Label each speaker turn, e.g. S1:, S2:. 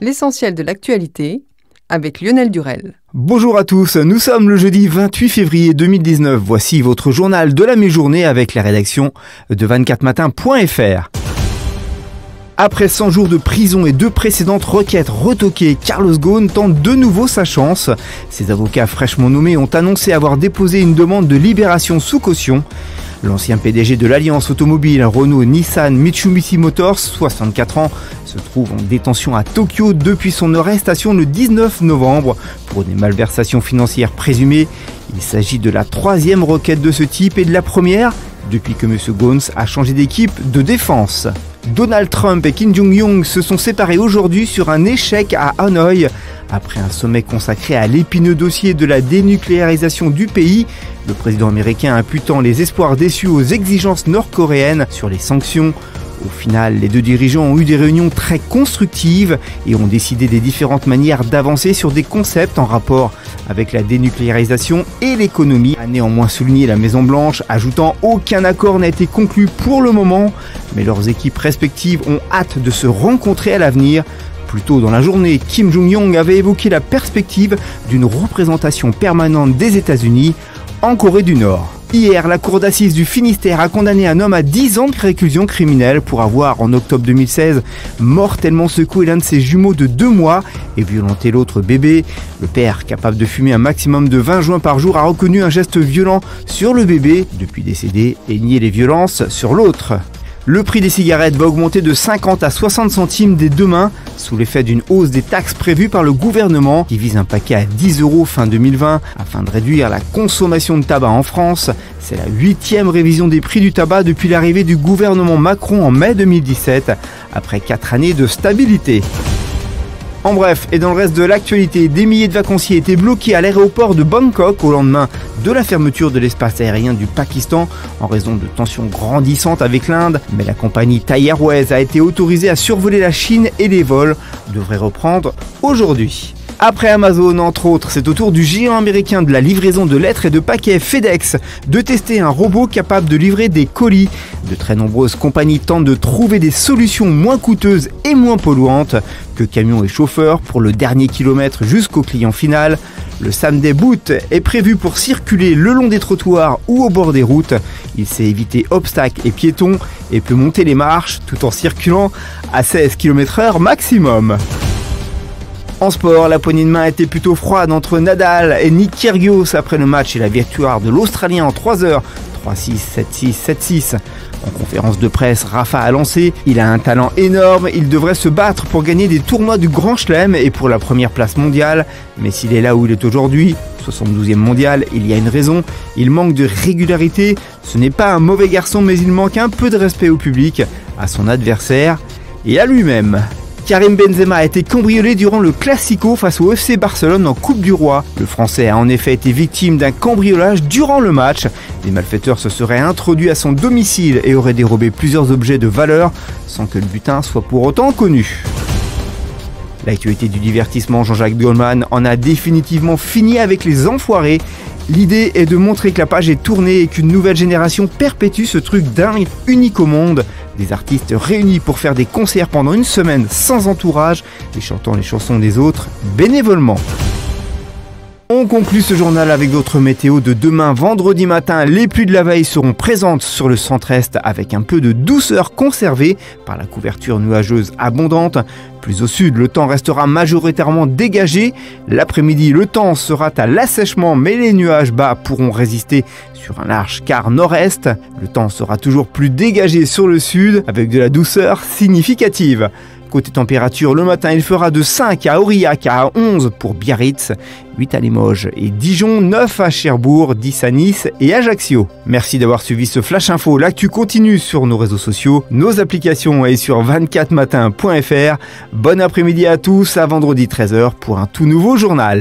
S1: L'essentiel de l'actualité avec Lionel Durel.
S2: Bonjour à tous, nous sommes le jeudi 28 février 2019. Voici votre journal de la mi-journée avec la rédaction de 24matin.fr. Après 100 jours de prison et 2 précédentes requêtes retoquées, Carlos Ghosn tente de nouveau sa chance. Ses avocats fraîchement nommés ont annoncé avoir déposé une demande de libération sous caution. L'ancien PDG de l'Alliance automobile Renault Nissan Mitsubishi Motors, 64 ans, se trouve en détention à Tokyo depuis son arrestation le 19 novembre pour des malversations financières présumées. Il s'agit de la 3e requête de ce type et de la première depuis que M. Ghosn a changé d'équipe de défense. Donald Trump et Kim Jong-un se sont séparés aujourd'hui sur un échec à Hanoï. Après un sommet consacré à l'épineux dossier de la dénucléarisation du pays, le président américain imputant les espoirs déçus aux exigences nord-coréennes sur les sanctions. Au final, les deux dirigeants ont eu des réunions très constructives et ont décidé des différentes manières d'avancer sur des concepts en rapport avec la dénucléarisation et l'économie. A néanmoins souligné la Maison-Blanche, ajoutant aucun accord n'a été conclu pour le moment, mais leurs équipes respectives ont hâte de se rencontrer à l'avenir. Plus tôt dans la journée, Kim Jong-un avait évoqué la perspective d'une représentation permanente des États-Unis en Corée du Nord. Hier, la cour d'assises du Finistère a condamné un homme à 10 ans de réclusion criminelle pour avoir, en octobre 2016, mortellement secoué l'un de ses jumeaux de 2 mois et violenté l'autre bébé. Le père, capable de fumer un maximum de 20 joints par jour, a reconnu un geste violent sur le bébé, depuis décédé, et nié les violences sur l'autre. Le prix des cigarettes va augmenter de 50 à 60 centimes dès demain, sous l'effet d'une hausse des taxes prévues par le gouvernement qui vise un paquet à 10 € fin 2020 afin de réduire la consommation de tabac en France. C'est la 8e révision des prix du tabac depuis l'arrivée du gouvernement Macron en mai 2017, après 4 années de stabilité. En bref, et dans le reste de l'actualité, des milliers de vacanciers étaient bloqués à l'aéroport de Bangkok au lendemain de la fermeture de l'espace aérien du Pakistan en raison de tensions grandissantes avec l'Inde. Mais la compagnie Thai Airways a été autorisée à survoler la Chine et les vols devraient reprendre aujourd'hui. Après Amazon, entre autres, c'est au tour du géant américain de la livraison de lettres et de paquets FedEx de tester un robot capable de livrer des colis. De très nombreuses compagnies tentent de trouver des solutions moins coûteuses et moins polluantes que camions et chauffeurs pour le dernier kilomètre jusqu'au client final. Le Sunday Boot est prévu pour circuler le long des trottoirs ou au bord des routes. Il sait éviter obstacles et piétons et peut monter les marches tout en circulant à 16 km/h maximum. En sport, la poignée de main était plutôt froide entre Nadal et Nick Kyrgios après le match et la victoire de l'Australien en 3 heures, 3-6, 7-6, 7-6. En conférence de presse, Rafa a lancé « Il a un talent énorme, il devrait se battre pour gagner des tournois du Grand Chelem et pour la première place mondiale. Mais s'il est là où il est aujourd'hui, 72e mondial, il y a une raison, il manque de régularité. Ce n'est pas un mauvais garçon, mais il manque un peu de respect au public, à son adversaire et à lui-même. » Karim Benzema a été cambriolé durant le Classico face au FC Barcelone en Coupe du Roi. Le Français a en effet été victime d'un cambriolage durant le match. Des malfaiteurs se seraient introduits à son domicile et auraient dérobé plusieurs objets de valeur sans que le butin soit pour autant connu. L'actualité du divertissement, Jean-Jacques Goldman en a définitivement fini avec les enfoirés. L'idée est de montrer que la page est tournée et qu'une nouvelle génération perpétue ce truc dingue, unique au monde. Des artistes réunis pour faire des concerts pendant une semaine sans entourage et chantant les chansons des autres bénévolement. On conclut ce journal avec votre météo de demain vendredi matin. Les pluies de la veille seront présentes sur le centre-est avec un peu de douceur conservée par la couverture nuageuse abondante. Plus au sud, le temps restera majoritairement dégagé. L'après-midi, le temps sera à l'assèchement, mais les nuages bas pourront résister sur un large quart nord-est. Le temps sera toujours plus dégagé sur le sud avec de la douceur significative. Côté température, le matin, il fera de 5 à Aurillac à 11 pour Biarritz, 8 à Limoges et Dijon, 9 à Cherbourg, 10 à Nice et Ajaccio. Merci d'avoir suivi ce Flash Info. L'actu continue sur nos réseaux sociaux, nos applications et sur 24matin.fr. Bon après-midi à tous, à vendredi 13h pour un tout nouveau journal.